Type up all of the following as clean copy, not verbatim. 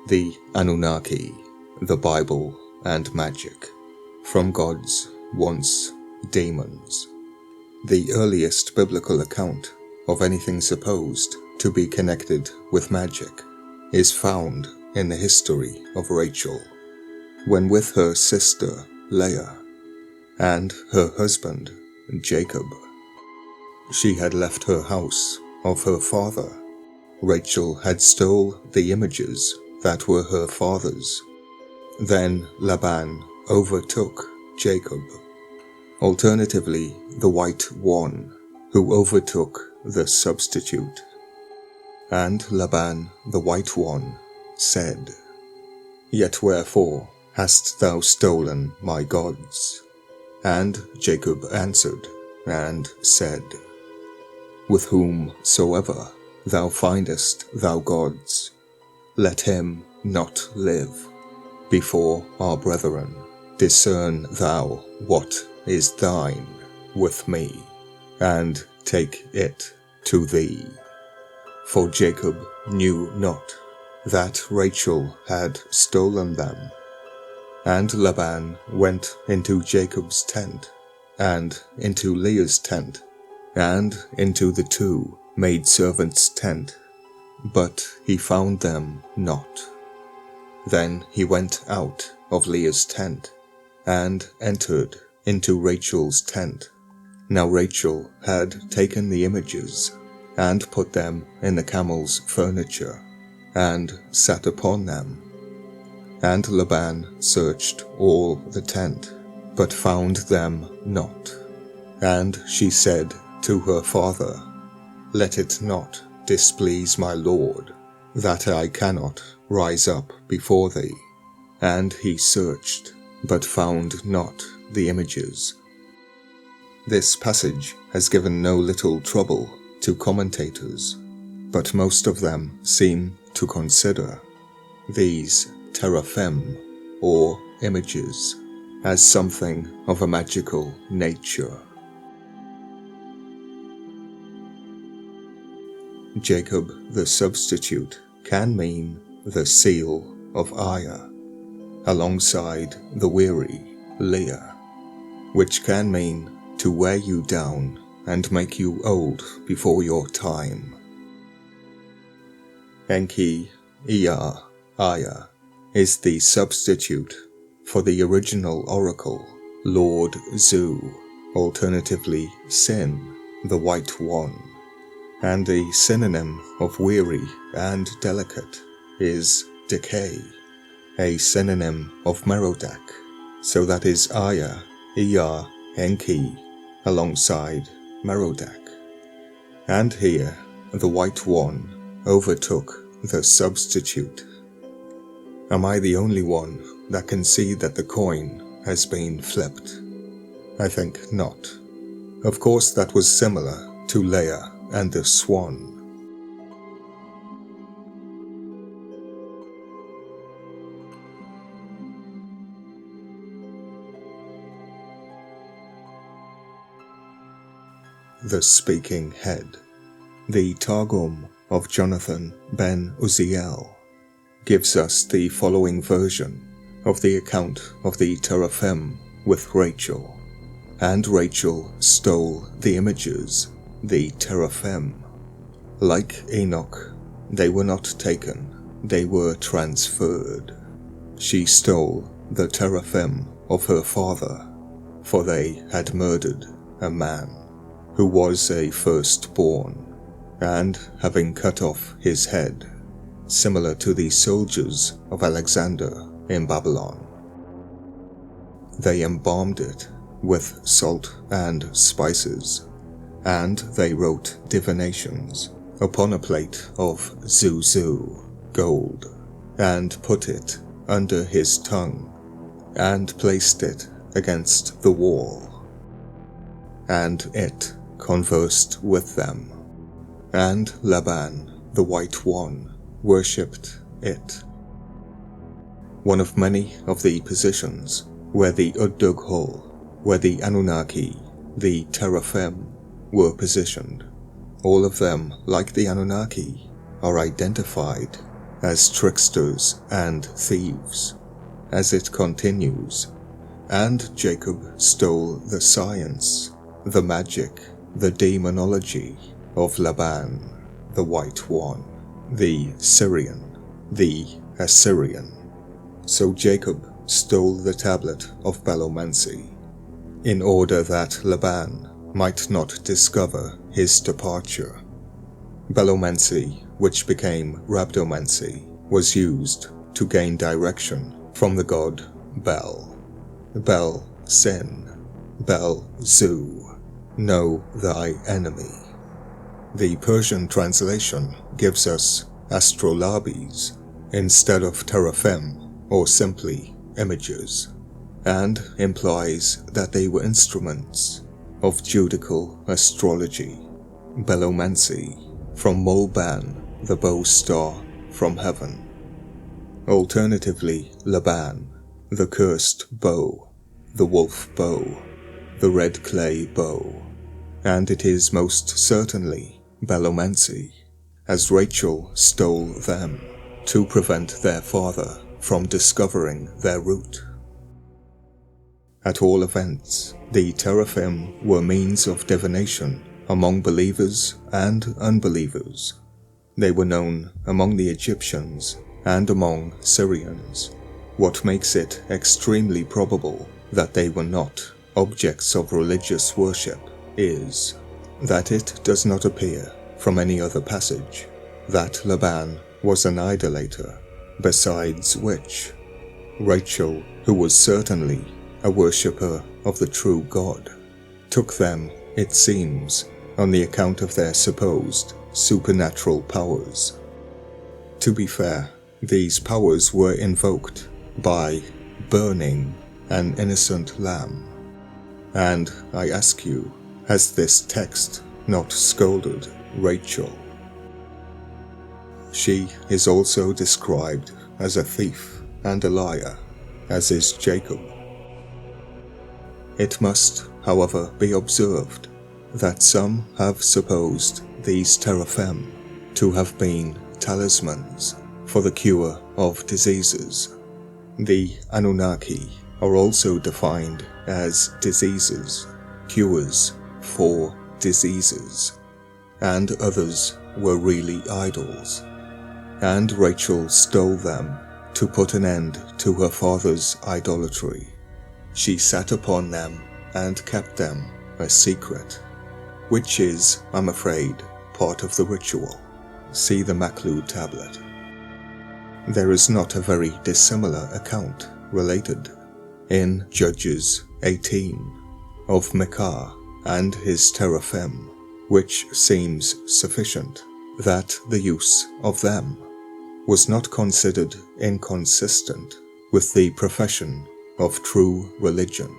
The Anunnaki, the Bible and magic, from gods, once demons. The earliest biblical account of anything supposed to be connected with magic is found in the history of Rachel, when with her sister Leah and her husband Jacob, she had left her house of her father. Rachel had stole the images that were her father's. Then Laban overtook Jacob, alternatively the White One, who overtook the substitute. And Laban the White One said, "Yet wherefore hast thou stolen my gods?" And Jacob answered and said, "With whomsoever thou findest thou gods, let him not live. Before our brethren, discern thou what is thine with me, and take it to thee." For Jacob knew not that Rachel had stolen them. And Laban went into Jacob's tent, and into Leah's tent, and into the two maidservants' tent, but he found them not. Then he went out of Leah's tent, and entered into Rachel's tent. Now Rachel had taken the images, and put them in the camel's furniture, and sat upon them. And Laban searched all the tent, but found them not. And she said to her father, "Let it not displease my lord, that I cannot rise up before thee." And he searched, but found not the images. This passage has given no little trouble to commentators, but most of them seem to consider these teraphim, or images, as something of a magical nature. Jacob the substitute can mean the seal of Aya, alongside the weary Leah, which can mean to wear you down and make you old before your time. Enki, Ea, Aya is the substitute for the original oracle, Lord Zu, alternatively Sin, the White One, and the synonym of weary and delicate is decay, a synonym of Merodach, so that is Aya, Ea, Enki, alongside Merodach. And here the White One overtook the substitute. Am I the only one that can see that the coin has been flipped? I think not. Of course that was similar to Leah and the swan. The Speaking Head. The Targum of Jonathan ben Uziel gives us the following version of the account of the teraphim with Rachel. And Rachel stole the images, the teraphim. Like Enoch, they were not taken, they were transferred. She stole the teraphim of her father, for they had murdered a man who was a firstborn, and having cut off his head, similar to the soldiers of Alexander in Babylon, they embalmed it with salt and spices, and they wrote divinations upon a plate of zuzu, gold, and put it under his tongue, and placed it against the wall. And it conversed with them, and Laban, the White One, worshipped it. One of many of the positions where the Udug-hul, where the Anunnaki, the teraphim, were positioned. All of them, like the Anunnaki, are identified as tricksters and thieves, as it continues, and Jacob stole the science, the magic, the demonology of Laban, the White One, the Syrian, the Assyrian. So Jacob stole the tablet of Belomancy, in order that Laban might not discover his departure. Belomancy, which became Rhabdomancy, was used to gain direction from the god Bel. Bel Sin, Bel Zu, know thy enemy. The Persian translation gives us astrolabes instead of teraphim, or simply images, and implies that they were instruments of judical astrology, belomancy, from Molban, the bow star from heaven. Alternatively, Laban, the cursed bow, the wolf bow, the red clay bow, and it is most certainly belomancy, as Rachel stole them to prevent their father from discovering their root. At all events, the teraphim were means of divination among believers and unbelievers. They were known among the Egyptians and among Syrians, what makes it extremely probable that they were not objects of religious worship is that it does not appear from any other passage that Laban was an idolater, besides which Rachel, who was certainly a worshipper of the true God, took them, it seems, on the account of their supposed supernatural powers. To be fair, these powers were invoked by burning an innocent lamb. And I ask you, has this text not scolded Rachel? She is also described as a thief and a liar, as is Jacob. It must, however, be observed that some have supposed these teraphim to have been talismans for the cure of diseases. The Anunnaki are also defined as diseases, cures for diseases, and others were really idols, and Rachel stole them to put an end to her father's idolatry. She sat upon them and kept them a secret, which is, I'm afraid, part of the ritual. See the Maklud tablet. There is not a very dissimilar account related in Judges 18 of Micah and his teraphim, which seems sufficient that the use of them was not considered inconsistent with the profession of true religion.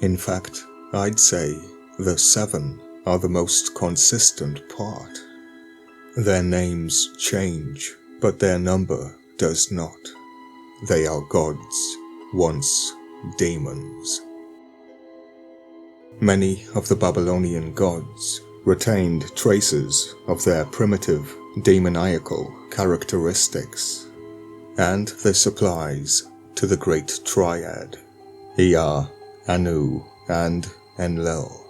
In fact, I'd say the 7 are the most consistent part. Their names change, but their number does not. They are gods, once demons. Many of the Babylonian gods retained traces of their primitive demoniacal characteristics, and this applies to the Great Triad, Ea, Anu, and Enlil,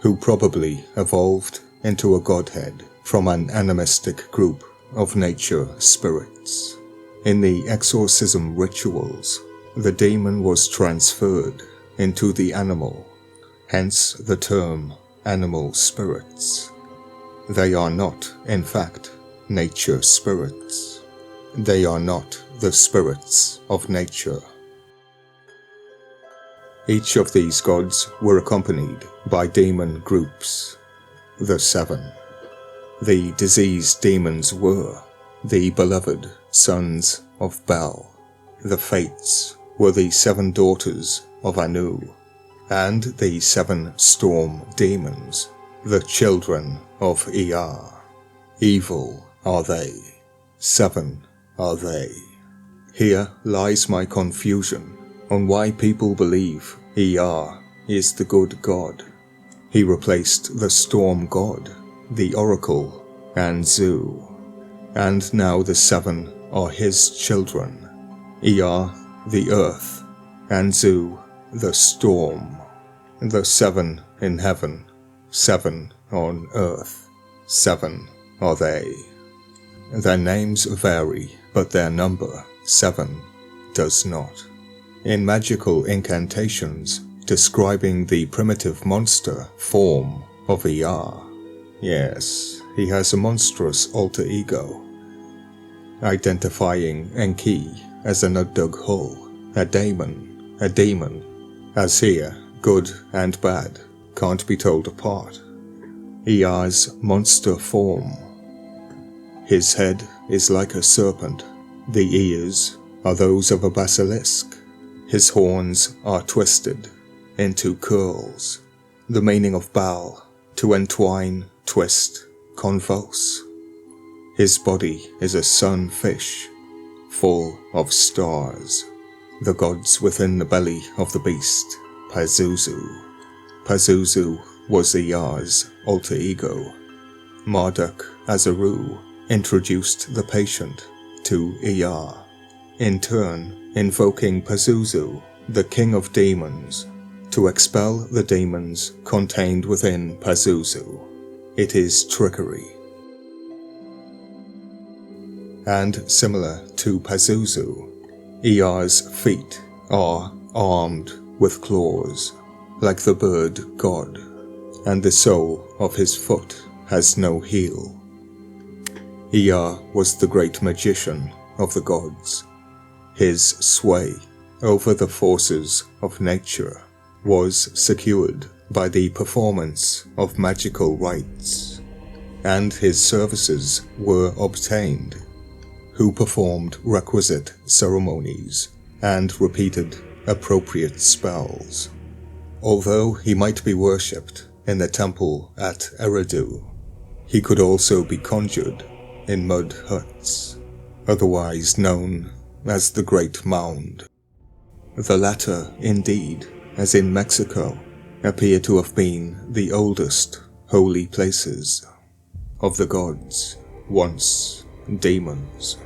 who probably evolved into a godhead from an animistic group of nature spirits. In the exorcism rituals, the demon was transferred into the animal, hence the term animal spirits. They are not, in fact, nature spirits. They are not the spirits of nature. Each of these gods were accompanied by demon groups, the 7. The diseased demons were the beloved sons of Bel. The Fates were the 7 daughters of Anu, and the 7 storm demons, the children of Ea. Evil are they, 7 are they. Here lies my confusion on why people believe Ea is the good god. He replaced the storm god, the oracle, and Zu, and now the 7 are his children: Ea, the earth, and Zu, the storm. The 7 in heaven, 7 on earth, 7 are they. Their names vary, but their number, 7, does not. In magical incantations describing the primitive monster form of Ea, yes, he has a monstrous alter ego, identifying Enki as an Udug Hull, a demon, as here, good and bad can't be told apart. Ea's monster form. His head is like a serpent, the ears are those of a basilisk, his horns are twisted into curls, the meaning of Baal, to entwine, twist, convulse. His body is a sunfish, full of stars, the gods within the belly of the beast, Pazuzu. Pazuzu was Ea's alter ego. Marduk Azaru introduced the patient to Ea, in turn invoking Pazuzu, the king of demons, to expel the demons contained within Pazuzu. It is trickery. And similar to Pazuzu, Ea's feet are armed with claws, like the bird god, and the sole of his foot has no heel. Ea was the great magician of the gods. His sway over the forces of nature was secured by the performance of magical rites, and his services were obtained, who performed requisite ceremonies and repeated appropriate spells. Although he might be worshipped in the temple at Eridu, he could also be conjured in mud huts, otherwise known as the Great Mound. The latter, indeed, as in Mexico, appear to have been the oldest holy places of the gods, once demons.